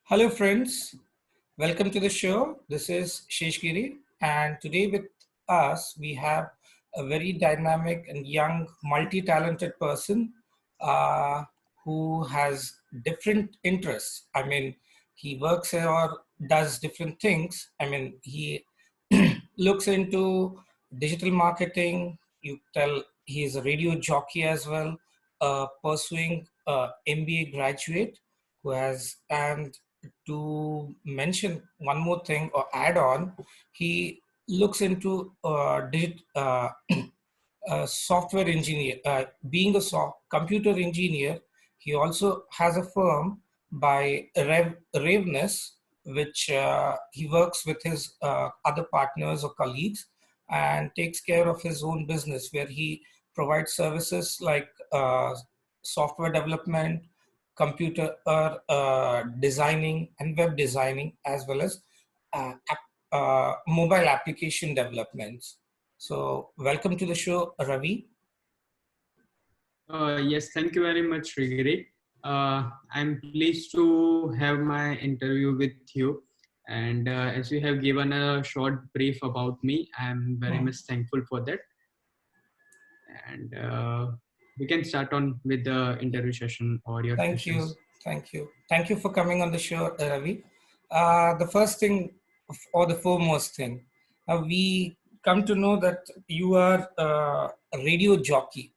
Hello, friends. Welcome to the show. This is Sheshgiri, and today with us we have a very dynamic and young, multi-talented person uh, who has different interests. He works or does different things. He looks into digital marketing. You tell he is a radio jockey as well, pursuing MBA graduate who has and to mention one more thing or add on, he looks into software engineer. Being a computer engineer, he also has a firm by Raveness, which he works with his other partners or colleagues and takes care of his own business, where he provides services like software development, computer designing, and web designing, as well as mobile application developments. So, welcome to the show, Ravi. Yes, thank you very much, Rigiri. I'm pleased to have my interview with you. And as you have given a short brief about me, I'm very much thankful for that. And we can start on with the interview session or your Thank you. questions. Thank you. Thank you for coming on the show, Ravi. The first thing, or the foremost thing, we come to know that you are a radio jockey.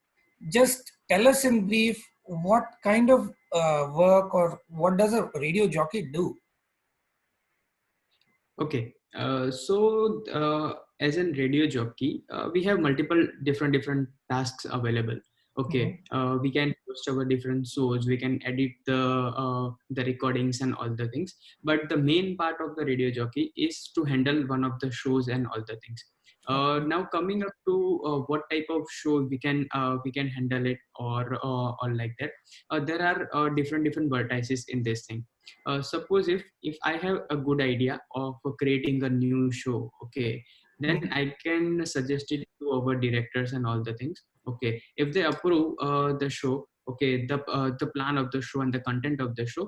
Just tell us in brief what kind of work or what does a radio jockey do? Okay. As a radio jockey, we have multiple different tasks available. Mhm. Okay, we can host our different shows. We can edit the recordings and all the things. But the main part of the radio jockey is to handle one of the shows and all the things. Okay. Now coming up to what type of show we can handle it or like that. There are different vertices in this thing. Suppose if I have a good idea of creating a new show, okay, then Mhm. I can suggest it to our directors and all the things. Okay, if they approve the show, okay, the plan of the show and the content of the show,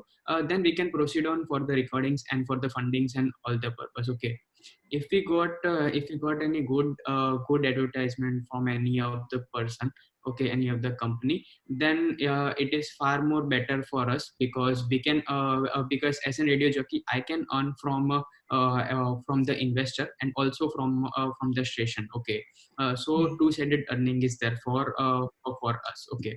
then we can proceed on for the recordings and for the fundings and all the purpose. Okay, if we got any good advertisement from any of the person, okay, any of the company, then it is far more better for us, because we can because as a radio jockey I can earn from the investor and also from the station. Okay, so Mhm. two-sided earning is there for us. Okay,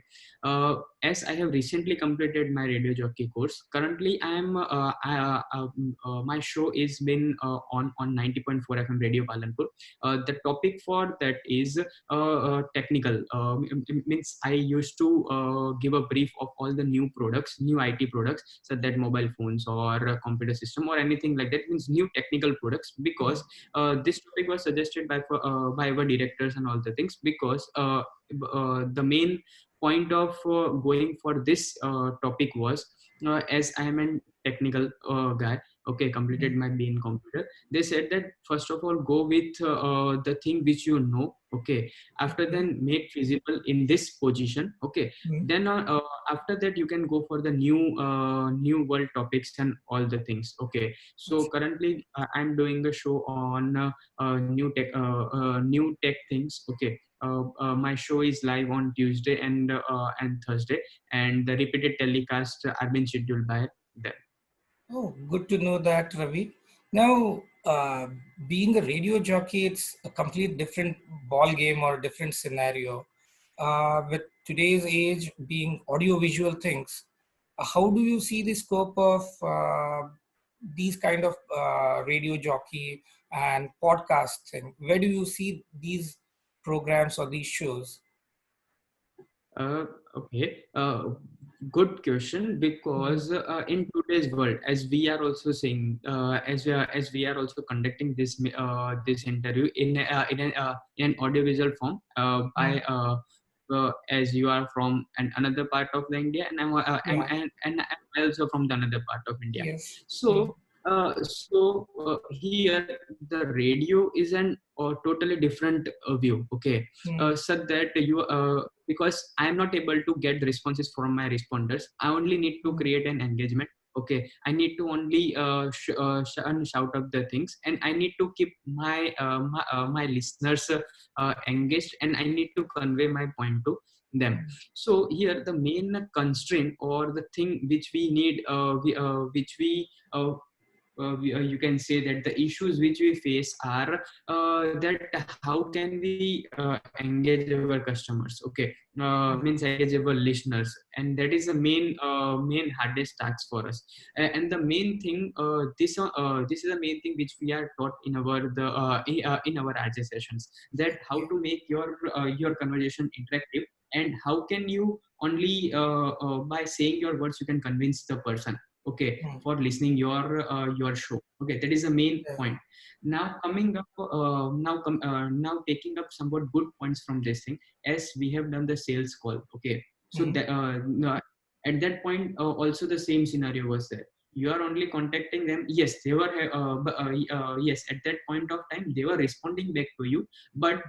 as I have recently completed my radio jockey course, currently my show is been on 90.4 FM radio Palanpur. The topic for that is technical. Means I used to give a brief of all the new products, new IT products, such that mobile phones or a computer system or anything like that, means new technical products, because this topic was suggested by our directors and all the things, because the main point of going for this topic was, as I am a technical guy, okay, completed Mhm. my B in computer. They said that first of all go with the thing which you know. Okay, after Okay. then make feasible in this position. Okay, Mhm. then after that you can go for the new world topics and all the things. Okay, so currently I'm doing a show on new tech things. Okay, my show is live on Tuesday and Thursday, and the repeated telecast are being scheduled by them. Oh, good to know that, Ravi. Now, being a radio jockey, it's a complete different ball game or different scenario. With today's age being audio-visual things, how do you see the scope of these kind of radio jockey and podcast thing? Where do you see these programs or these shows? Uh, okay. Good question, because in today's world, as we are also saying, as we are also conducting this interview in an audiovisual form, Mhm. as you are from another part of the India, and Yeah. and I'm also from the another part of India. Yes. So here the radio is an totally different view. Okay, Mm-hmm. such that because I am not able to get the responses from my responders, I only need to create an engagement. Okay, I need to only shout out the things, and I need to keep my listeners engaged, and I need to convey my point to them. So here the main constraint or the thing which we need, which you can say that the issues which we face are that how can we engage our customers. Okay, means engage our listeners, and that is the main hardest task for us. And the main thing, this is the main thing which we are taught in our RJ sessions, that how Okay. to make your conversation interactive, and how can you only by saying your words you can convince the person, okay, Hmm. for listening your show. Okay, that is the main Yeah. point. Now coming up, now taking up somewhat good points from this thing, as we have done the sales call. Okay, so Hmm. that no, at that point also the same scenario was there. You are only contacting them. Yes, they were yes, at that point of time they were responding back to you, but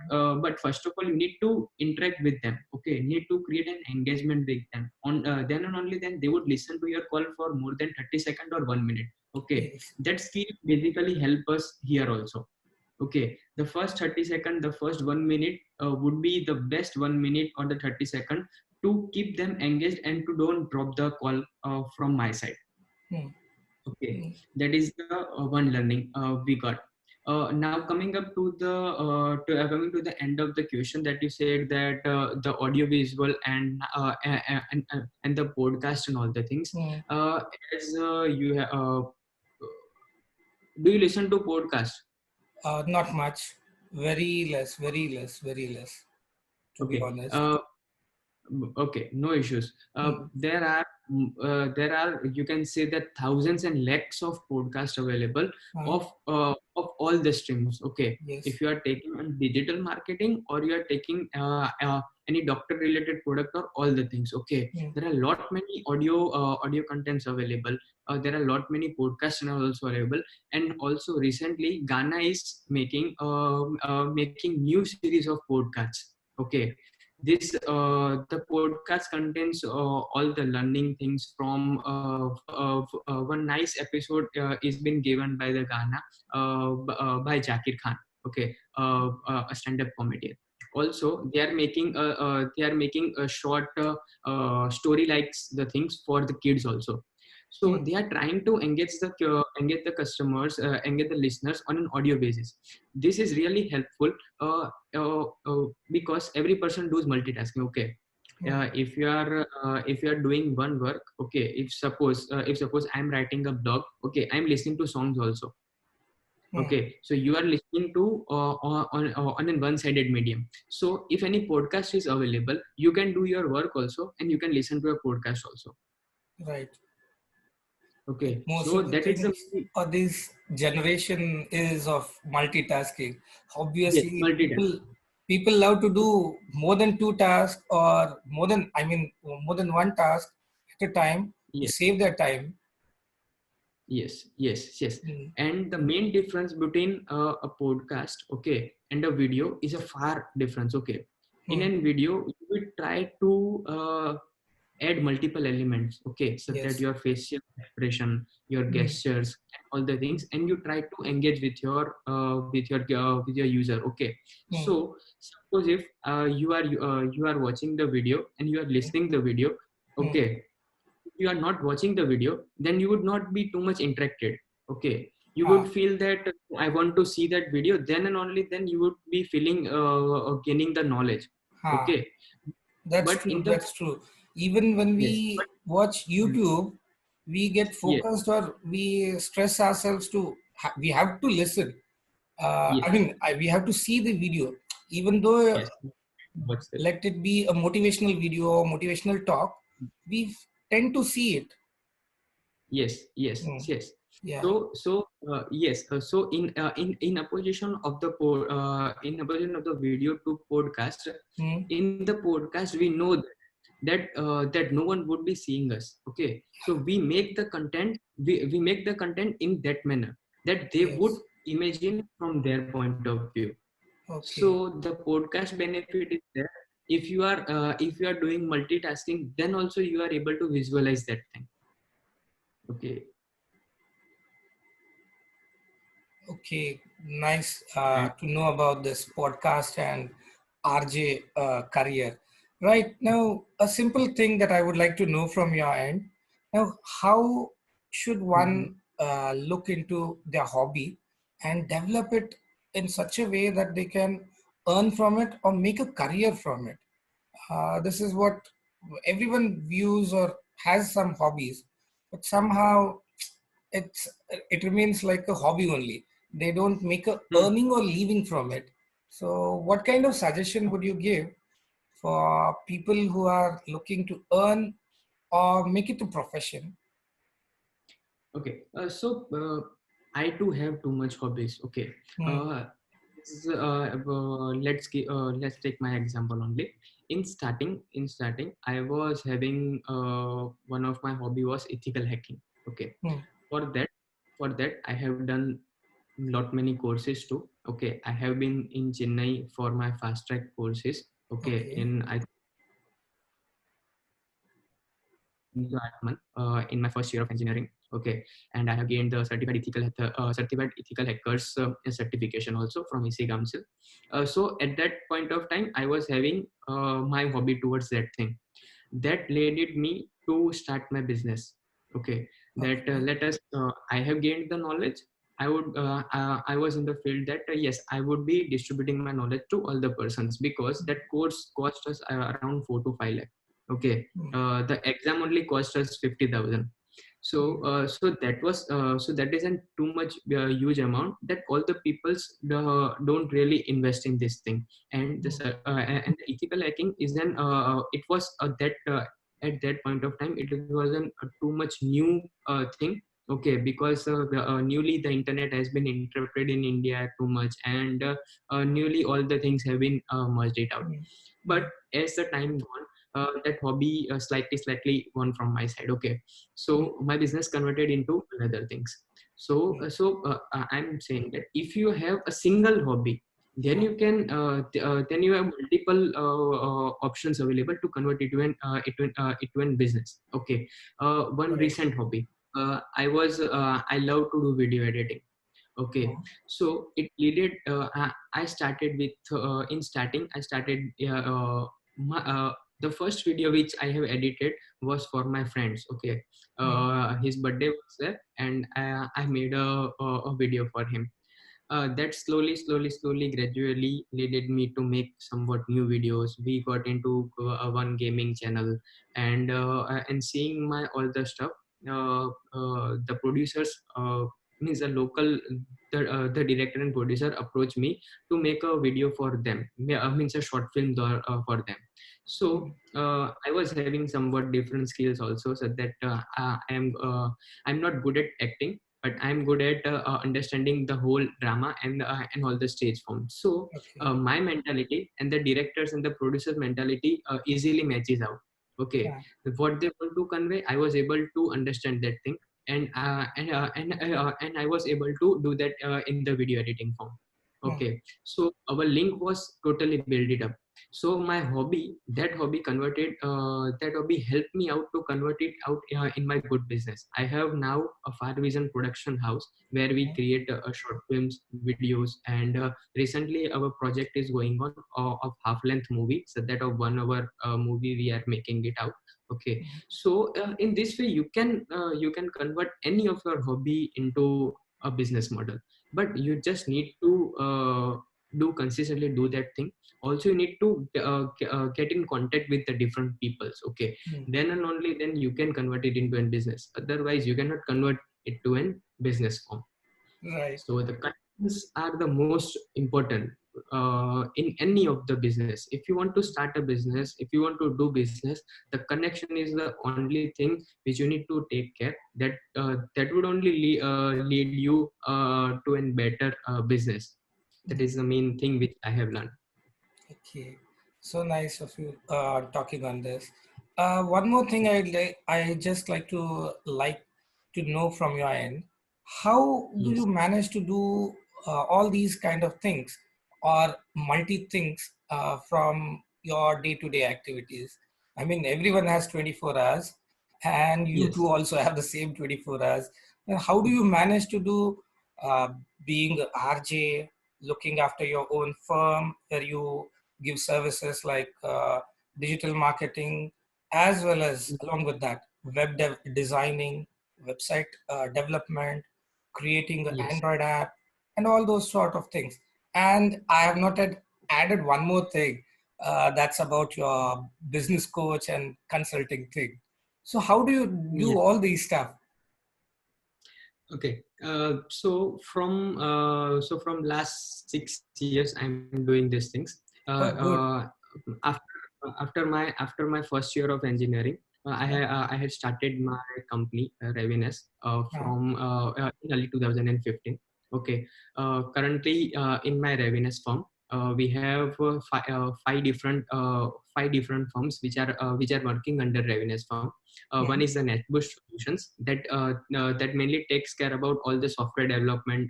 first of all you need to interact with them. Okay, need to create an engagement with them. On then and only then they would listen to your call for more than 30 seconds or 1 minute. Okay, Yes. that skill basically help us here also. Okay, the first 30 second, the first 1 minute would be the best 1 minute or the 30 second to keep them engaged and to don't drop the call from my side. Hmm. Okay, Hmm. that is the one learning we got. Now coming up to the coming to the end of the question, that you said that the audio visual and the podcast and all the things. Hmm. Uh, as you do you listen to podcast? Not much. Very less. Very less. Very less. To be Okay. honest. Okay, no issues. Hmm. There are, you can say that, thousands and lakhs of podcasts available Huh? of all the streams. Okay, Yes. if you are taking on digital marketing, or you are taking any doctor related product, or all the things. Okay, Hmm. there are a lot many audio contents available. There are a lot many podcasts are also available, and also recently Ghana is making new series of podcasts. Okay, this the podcast contains all the learning things from one nice episode is been given by the Ghana by Jakir Khan. Okay, a stand-up comedian. Also, they are making a short story likes the things for the kids also. So Hmm. they are trying to engage the customers, engage the listeners on an audio basis. This is really helpful because every person does multitasking. Okay, Hmm. if you are doing one work. Okay, if suppose I'm writing a blog. Okay, I'm listening to songs also. Hmm. Okay, so you are listening to on a one-sided medium. So if any podcast is available, you can do your work also, and you can listen to a podcast also. Right. Like Okay, most so of the that is the things of this generation is of multitasking. yes, Obviously, multitask. people love to do more than two tasks or more than I mean more than one task at a time to Yes. save their time. Yes. Hmm. And the main difference between a podcast, okay, and a video is a far difference. Okay, in Hmm. a video, you will try to add multiple elements. Okay, so that Yes. your facial expression, your Hmm. gestures, and all the things, and you try to engage with your user. Okay, Hmm. so suppose if you are watching the video and you are listening the video. Hmm. Okay, you are not watching the video, then you would not be too much interacted. Okay, you would Ah. feel that I want to see that video, then and only then you would be feeling gaining the knowledge. Ah. Okay, That's but true. in the That's true. Even when yes, but we watch mm, YouTube, we get yes, focused or we stress ourselves to, we have to listen. I yes, mean, we have to see the video. Even though, yes, what's that? let it be a motivational video or motivational talk, we tend to see it. Hmm. Yes. Yeah. So in opposition of in opposition of the video to podcast, Hmm. in the podcast we know that no one would be seeing us. Okay, so we make the content in that manner that they would Yes. imagine from their point of view. Okay. So the podcast benefit is there. If you are doing multitasking, then also you are able to visualize that thing. Okay. Okay, nice And to know about this podcast and RJ career. Right now, a simple thing that I would like to know from your end. Now, how should Mhm. one look into their hobby and develop it in such a way that they can earn from it or make a career from it? This is what everyone views or has some hobbies, but somehow it's it remains like a hobby only. They don't make a Hmm. earning or living from it. So what kind of suggestion would you give for people who are looking to earn or make it a profession? Okay, I too have too much hobbies. Okay, Hmm. uh, let's take my example only. In starting, I was having one of my hobby was ethical hacking. Okay, Hmm. for that, I have done lot many courses too. Okay, I have been in Chennai for my fast track courses. Okay, Okay. in I last month in my first year of engineering. Okay, and I have gained the certified ethical hackers certification also from EC Council. So at that point of time, I was having my hobby towards that thing that led me to start my business. Okay, that Okay. let us I have gained the knowledge. I was in the field that yes, I would be distributing my knowledge to all the persons, because that course cost us around 4 to 5 lakh. Okay, Hmm. the exam only cost us 50,000. So Hmm. that isn't too much huge amount that all the peoples don't really invest in this thing. And Hmm. and the ethical hacking is then it was that at that point of time it wasn't a too much new thing. Okay, because newly the internet has been interpreted in India too much, and newly all the things have been merged it out. Hmm. But Hmm. as the time gone, that hobby slightly gone from my side. Okay, Hmm. so my business converted into another things. So Hmm. I'm saying that if you have a single hobby, then Hmm. you can then you have multiple options available to convert it to an business. Okay, one Right. recent hobby, I love to do video editing. Okay, Hmm. so it needed I started with in starting I started my, the first video which I have edited was for my friends. Okay, Hmm. his birthday was there, and I made a video for him. That slowly, gradually led me to make somewhat new videos. We got into one gaming channel, and seeing my all the stuff. The producers means the local the director and producer approached me to make a video for them. Means a short film for them. Hmm. So I was having somewhat different skills also, so that I'm not good at acting, but I'm good at understanding the whole drama and all the stage forms. So Okay. my mentality and the directors and the producers mentality easily matches out. Okay, Yeah. what they want to convey, I was able to understand that thing, and I was able to do that in the video editing form. Hmm. Okay, so our link was totally built it up. So my hobby, that hobby helped me out to convert it out in my good business. I have now a Far Vision production house where we Hmm. create short films, videos, and recently our project is going on of half length movie, so that of 1 hour movie we are making it out. Okay, Hmm. so in this way you can convert any of your hobby into a business model, but you just need to do consistently do that thing. Also you need to get in contact with the different peoples. Okay, Hmm. then and only then you can convert it into a business, otherwise you cannot convert it to a business form. Right. So the connections are the most important in any of the business. If you want to start a business, if you want to do business, the connection is the only thing which you need to take care. That would only lead you to a better business. That Hmm. is the main thing which I have learned. Okay, so nice of you talking on this. One more thing I just like to know from your end. How do Yes. you manage to do all these kind of things or multi things from your day-to-day activities? I mean, everyone has 24 hours, and you Yes. two also have the same 24 hours. How do you manage to do uh, being a RJ, looking after your own firm where you give services like digital marketing, as well as along with that, designing, website development, creating an Yes. Android app, and all those sort of things. And I have not added one more thing that's about your business coach and consulting thing. So how do you do Yes. all these stuff? Okay. So from last 6 years, I'm doing these things. Oh, good. After my first year of engineering, I had started my company, Reviness, Uh, in early 2015. Okay. Currently, in my Reviness firm, we have five different firms which are working under Reviness firm. One mm, is the NetBoost Solutions that mainly takes care about all the software development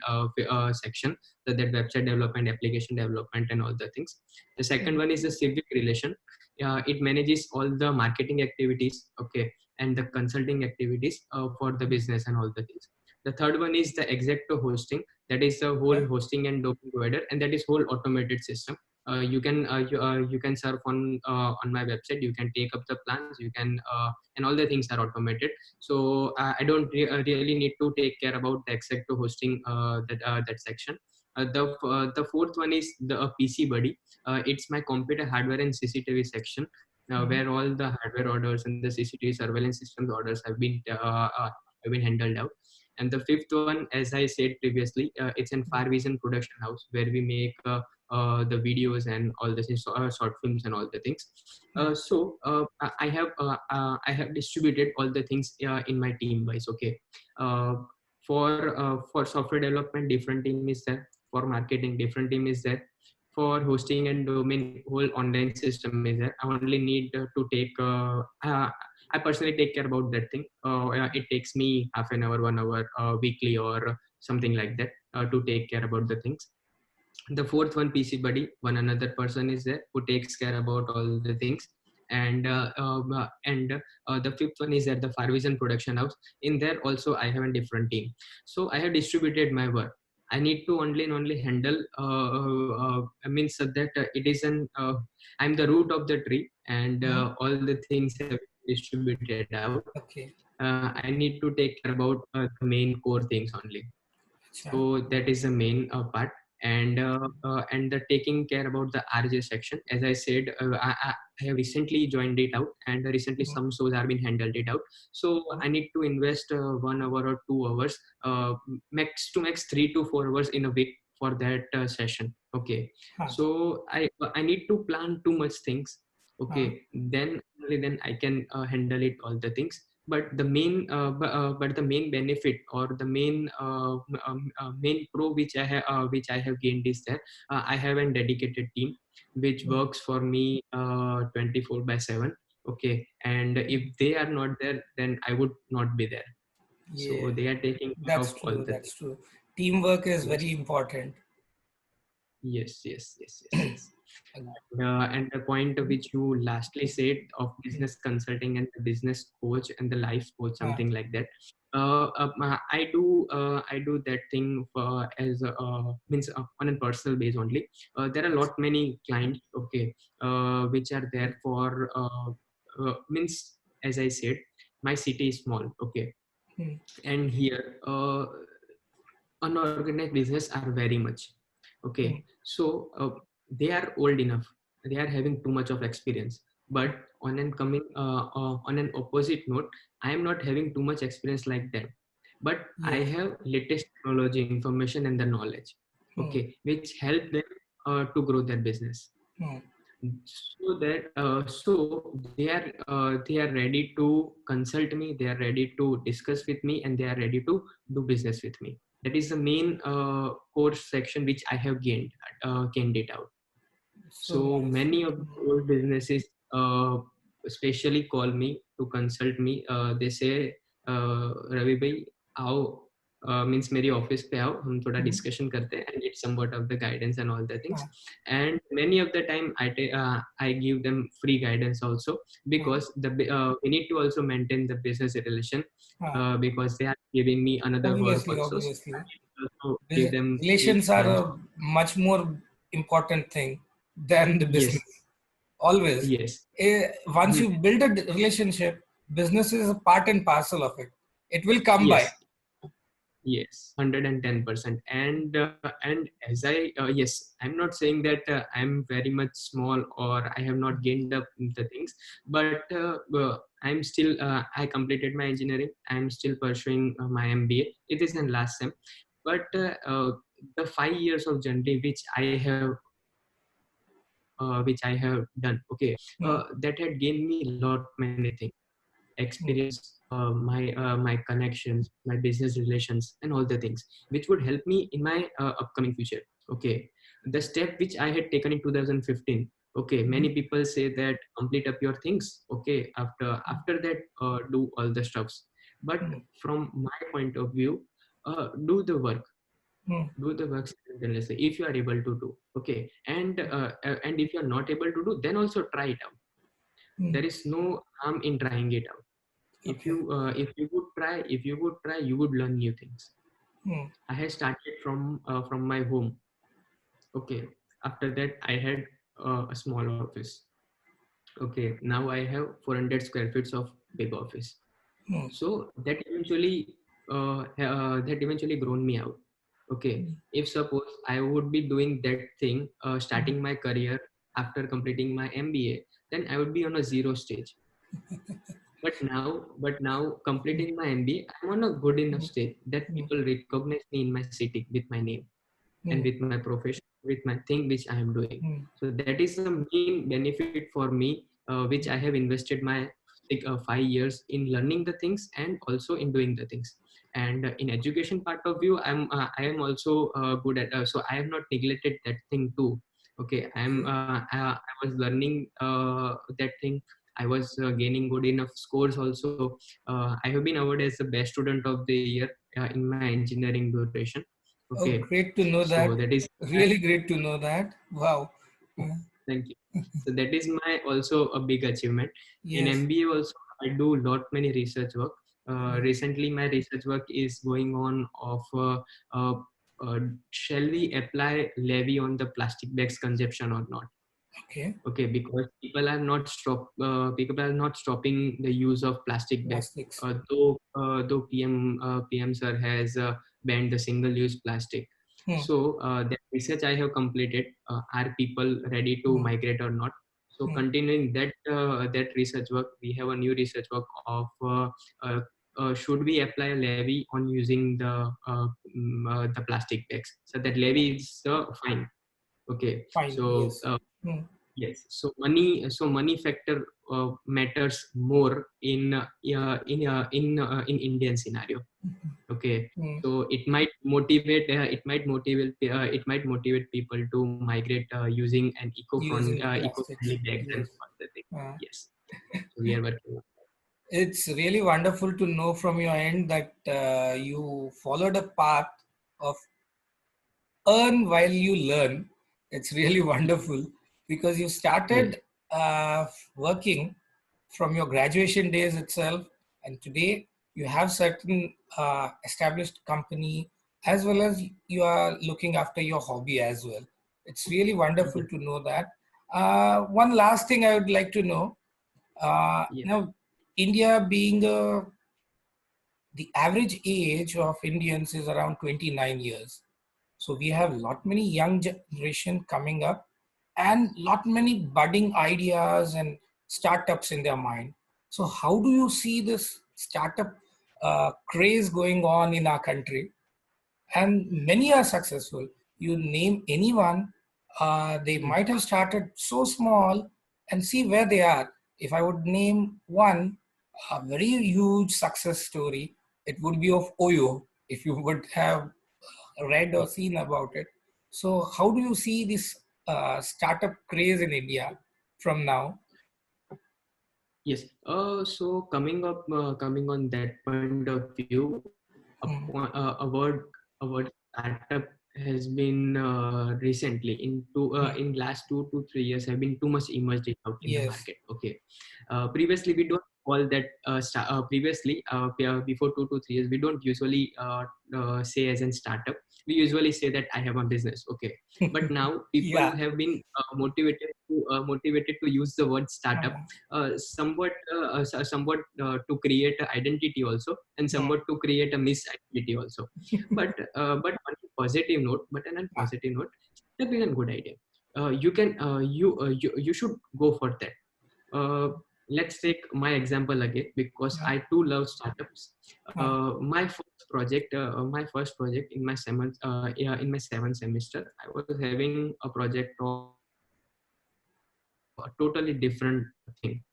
section, that website development, application development, and all the things. The second mm, one is the Civic Relation. It manages all the marketing activities, okay, and the consulting activities for the business and all the things. The third one is the Exacto Hosting. That is the whole okay. hosting and domain provider, and that is whole automated system. You can surf on my website. You can take up the plans. You can and all the things are automated. So I don't really need to take care about the exact hosting that section. The fourth one is the PC buddy. It's my computer hardware and CCTV section, Mm, where all the hardware orders and the CCTV surveillance systems orders have been handled out. And the fifth one, as I said previously, it's in mm, Far Vision production house, where we make the videos and all the short films and all the things. mm, I have distributed all the things in my team wise. Okay. uh, for software development, different team is there. For marketing, different team is there. For hosting and domain, whole online system is there. I only need to take I personally take care about that thing. It takes me half an hour, 1 hour weekly, or something like that, to take care about the things. The fourth one, PC buddy, one another person is there who takes care about all the things. And the fifth one is at the Far Vision production house. In there also I have a different team. So I have distributed my work. I need to only and only handle I mean, so that it is an I'm the root of the tree, and mm, all the things have been distributed out. okay. I need to take care about the main core things only. Acha. So that is the main part. And the taking care about the RJ section, as I said, I have recently joined it out, and recently Mm, some shows have been handled it out. So mm, I need to invest 1 hour or 2 hours, max to max 3 to 4 hours in a week for that session. Okay. acha, So I need to plan too much things. uh, Okay, then only then I can handle it all the things. But the main benefit, or the main pro which I have gained is that I have a dedicated team which mm, works for me 24/7. Okay, and if mm. they are not there, then I would not be there. So Yeah, they are taking care that's of all true. the That's things. true. Teamwork is Yes, very important. yes, yes, yes, yes, yes. Uh, And the point which you lastly said of mm, business consulting and the business coach and the life coach, uh, something like that. I do that thing for, as means on a personal base only. There are a lot many clients, okay, which are there for means, as I said, my city is small, okay, mm, and here unorganized business are very much. Okay, mm, so they are old enough, they are having too much of experience. But on an opposite note, I am not having too much experience like them, but I yeah. have latest technology, information, and the knowledge, Mm, okay, which help them to grow their business. mm, So they are ready to consult me, they are ready to discuss with me, and they are ready to do business with me. That is the main course section which I have gained it out. so So nice. many of the old businesses especially call me to consult me. They say, Ravi bhai, आओ, means मेरी office पे आओ, हम थोड़ा Mhm. Discussion करते हैं and get somewhat of the guidance and all the things. Ah, And many of the time I give them free guidance also, ah, because we need to also maintain the business relation, ah. because they are giving me another work Obviously, also, so I obviously. need to also give them free Relations are guidance. a much more important thing than the Yes, business. Always. yes. Once you build a relationship, business is a part and parcel of it. It will come by. Yes, yes, 110%. And as yes, I'm not saying that I'm very much small or I have not gained up the things, but I'm still I completed my engineering. I'm still pursuing my MBA. It is in last sem, but the 5 years of journey which I have done, okay, Hmm, that had gained me lot many things: hmm, experience, my connections, my business relations, and all the things which would help me in my upcoming future. Okay, the step which I had taken in 2015. Okay, hmm, many people say that complete up your things. Okay, after that, do all the stuffs. But hmm, from my point of view, do the work. hmm, Do the work simultaneously if you are able to do. Okay, and if you are not able to do, then also try it out. hmm. There is no harm in trying it out. Okay. If you would try, you would learn new things. Hmm, I had started from my home. Okay, after that I had a small office. Okay, now I have 400 square feet of big office. hmm, So that eventually grown me out. Okay, if suppose I would be doing that thing, hmm, starting my career after completing my MBA, then I would be on a zero stage. But now completing my MBA, I'm on a good enough hmm, stage that hmm, people recognize me in my city with my name and hmm, with my profession, with my thing which I am doing. hmm, So that is a main benefit for me, which I have invested my 5 years in learning the things and also in doing the things. And in education part of view, I am also good at. So I have not neglected that thing too. Okay, okay. I was learning that thing. I was gaining good enough scores also. I have been awarded as the best student of the year in my engineering duration. Oh, Okay, great to know so that. that is my, Really great to know that. Wow. Uh, thank you. So that is my also a big achievement. In yes. MBA also, I do lot many research work. Hmm, Recently, my research work is going on of uh, uh, shall we apply levy on the plastic bags consumption or not? okay. Okay, because people are not stopping the use of plastic bag. Plastics. Though PM sir has banned the single use plastic. Hmm, So that research I have completed, are people ready to hmm, migrate or not? So hmm. continuing that research work, we have a new research work of uh, should we apply a levy on using the plastic bags? So that levy is fine. Okay, Fine. so Yes. Hmm, yes, so money factor matters more in Indian scenario. Okay, hmm. so it might motivate people to migrate using an Using eco-friendly plastics. bags and Yes. all the thing. Uh, Yes, so we are working on. it's really wonderful to know from your end that you followed a path of earn while you learn. It's really wonderful because you Yes, started working from your graduation days itself, and today you have certain established company as well as you are looking after your hobby as well. It's really wonderful yes, to know that. One last thing I would like to know. yes, Now, India being the average age of Indians is around 29 years. So we have lot many young generation coming up and lot many budding ideas and startups in their mind. So how do you see this startup craze going on in our country? And many are successful. You name anyone, they mm, might have started so small and see where they are. If I would name one, a very huge success story, it would be of Oyo, if you would have read or seen about it. So, how do you see this startup craze in India from now? yes. So coming on that point of view, mm, a word startup has been recently mm. in last 2 to 3 years have been too much immersed out in the Yes. market. Okay, previously we don't call that before 2 to 3 years we don't usually say as in startup. We usually say that I have a business. Okay, but now people Yeah. have been motivated to use the word startup Mm, somewhat to create an identity also, and mm, somewhat to create a misidentity also. But on a positive note, ah, that is a good idea. You should go for that. uh, let's take my example again, because mm, I too love startups. mm, My first project in my seventh semester, I was having a project of a totally different thing.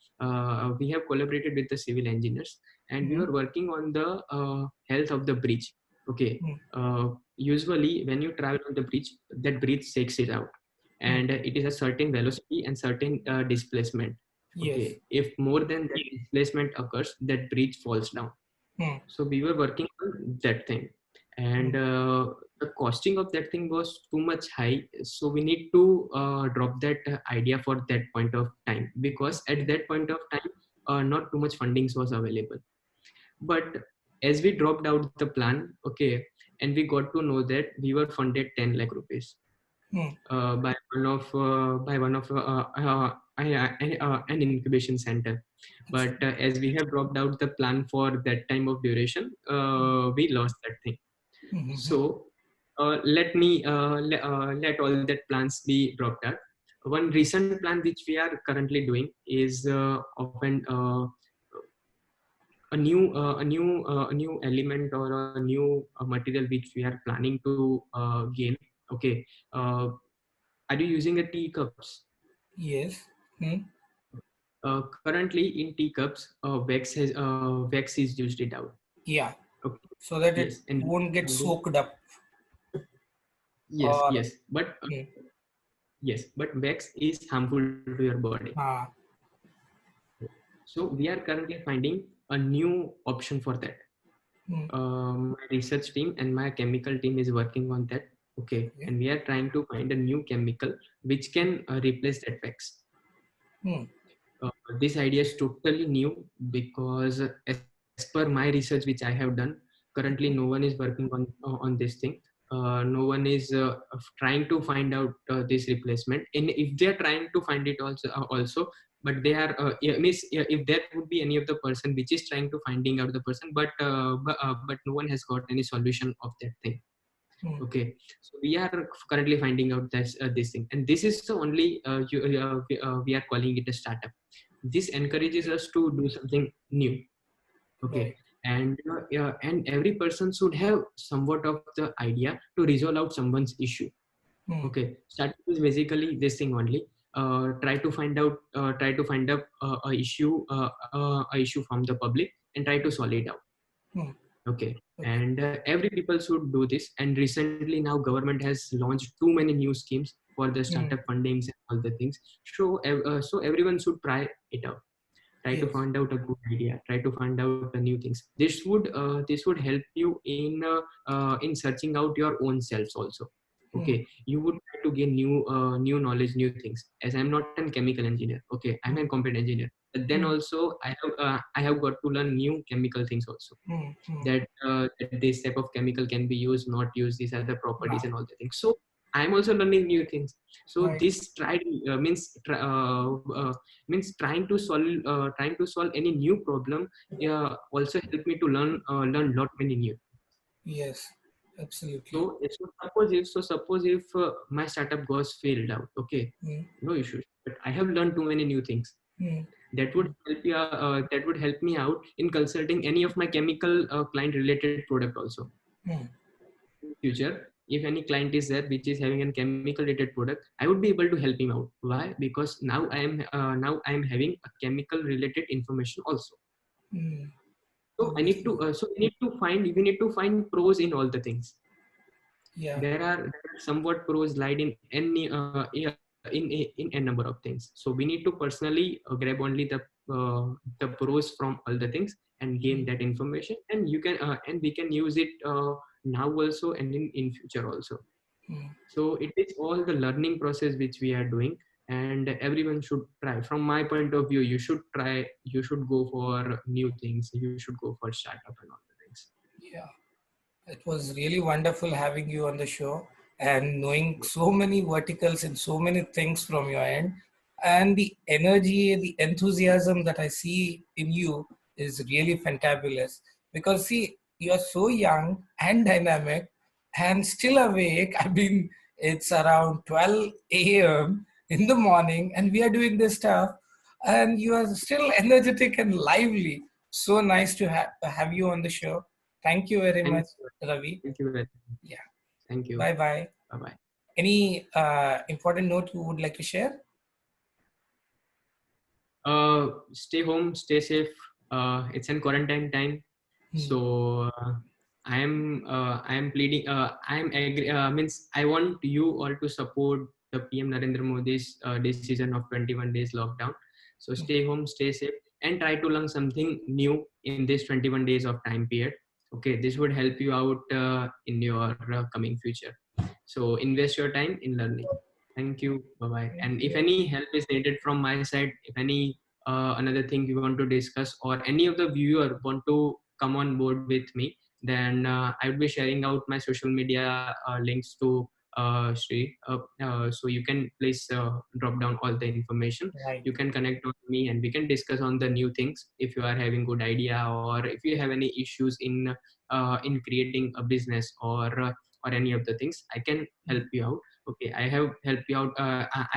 We have collaborated with the civil engineers, and we were working on the health of the bridge. Okay, mm, usually when you travel on the bridge, that bridge shakes it out, and mm. it is a certain velocity and certain displacement. Yes. Okay, if more than that displacement occurs, that bridge falls down. Mm, So we were working on that thing, and mm, the costing of that thing was too much high. So we need to drop that idea for that point of time, because at okay. that point of time, not too much fundings was available. But as we dropped out the plan, okay, and we got to know that we were funded 10 lakh rupees Mm, by one of an incubation center. But absolutely. as we have dropped out the plan for that time of duration, we lost that thing. Mm-hmm. So let all that plans be dropped out. One recent plan which we are currently doing is often a new element or a new material which we are planning to gain. Okay, uh, are you using a teacups? Yes. Mm, Currently in teacups, wax is used it out. yeah. Okay. So that it Yes, and we are won't get finding, soaked up yes, or yes, but mm, wax is harmful to your body. ah, So we are currently finding a new option for that. mm, My research team and my chemical team is working on that. Okay, okay. and we are trying to find a new chemical which can replace that wax. Mm, uh, this idea is totally new, because as per my research which I have done, currently no one is working on this thing. No one is trying to find out this replacement, and if they are trying to find it also, but they are if there would be any of the person which is trying to finding out the person, but no one has got any solution of that thing. mm, Okay, so we are currently finding out this thing, and this is the only we are calling it a startup. This encourages us to do something new. right. Okay, and every person should have somewhat of the idea to resolve out someone's issue. Mm, Okay, startup is basically this thing only. Try to find out a issue from the public, and try to solve it out. mm, Okay, okay. and every people should do this. And recently now government has launched too many new schemes for the Mm, startup fundings and all the things. So everyone should try it out. Try to yes. find out a good idea. Try to find out new things. This would help you in searching out your own selves also. Mm, Okay, you would try to gain new knowledge, new things. As I'm not a chemical engineer, okay, I'm a mm, computer engineer, but then mm, also I have got to learn new chemical things also, mm, mm. that this type of chemical can be used, not used, these are the properties Ah, and all the things. So I'm also learning new things. So right. this means trying to solve any new problem also help me to learn lot many new. Yes. Absolutely. So suppose if my startup goes failed out, okay, Mm, no issues, but I have learned too many new things. mm, That would help me out in consulting any of my chemical client related product also. mm, In future, if any client is there which is having a chemical related product, I would be able to help him out. Why? Because now I am having a chemical related information also. mm. So I need to Obviously. so we need to find pros in all the things. Yeah. There are somewhat pros lied in any in a number of things. So we need to personally grab only the the pros from all the things and gain Mm, that information, and you can and we can use it now also and in future also. mm. So it is all the learning process which we are doing, and everyone should try. From my point of view, you should try, you should go for new things, you should go for startup and all the things. Yeah. It was really wonderful having you on the show and knowing so many verticals and so many things from your end. And the energy, the enthusiasm that I see in you is really fantabulous. Because, see, you are so young and dynamic and still awake. I mean, it's around 12 a.m. in the morning, and we are doing this stuff, and you are still energetic and lively. So nice to have you on the show. Thank you very Thank much, Ravi. thank you very Yeah. Thank you. Bye bye. Bye bye. Any important note you would like to share? Stay home, stay safe. It's in quarantine time, Hmm. so I am pleading. I am agree. Means I want you all to support the PM Narendra Modi's decision of 21 days lockdown. So Hmm. stay home, stay safe, and try to learn something new in this 21 days of time period. Okay, this would help you out in your coming future. So invest your time in learning. Thank you. Bye bye. Thank And if you. any help is needed from my side, if any another thing you want to discuss, or any of the viewer want to come on board with me, then I would be sharing out my social media links to Sri. So you can please drop down all the information. Right. You can connect on me and we can discuss on the new things if you are having good idea, or if you have any issues in creating a business, or any of the things, I can Hmm. help you out. Okay, I have helped you out.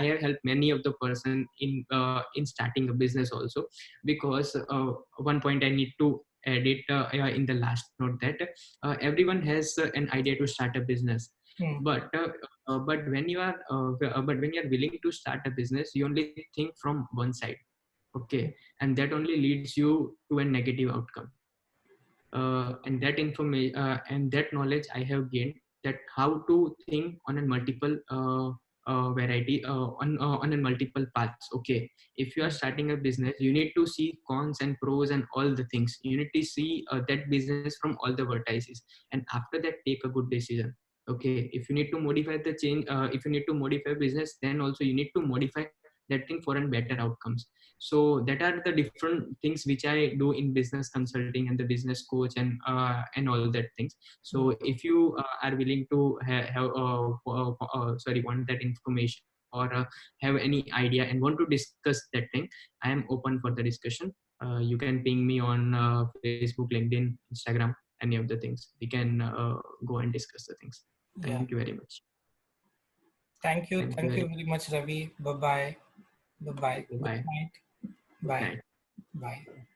I have helped many of the person in starting a business also, because one point I need to add it in the last note, that everyone has an idea to start a business, Hmm. but but when you are willing to start a business, you only think from one side. Okay, and that only leads you to a negative outcome. And that information and that knowledge I have gained, that how to think on a multiple variety on a multiple paths. Okay, if you are Hmm. starting a business, you need to see cons and pros and all the things. You need to see that business from all the vertices, and after that take a good decision. Okay, if you need to modify the change, if you need to modify business, then also you need to modify that thing for a better outcomes. So that are the different things which I do in business consulting and the business coach and all that things. So Hmm. if you are willing to have sorry, want that information, or have any idea and want to discuss that thing, I am open for the discussion. You can ping me on Facebook, LinkedIn, Instagram, any of the things. We can go and discuss the things. Yeah. Thank you very much. Thank you. Thank you Thank very you very much, Ravi. Bye bye. Bye bye. much. Good Bye. night. Good Bye. night. Bye.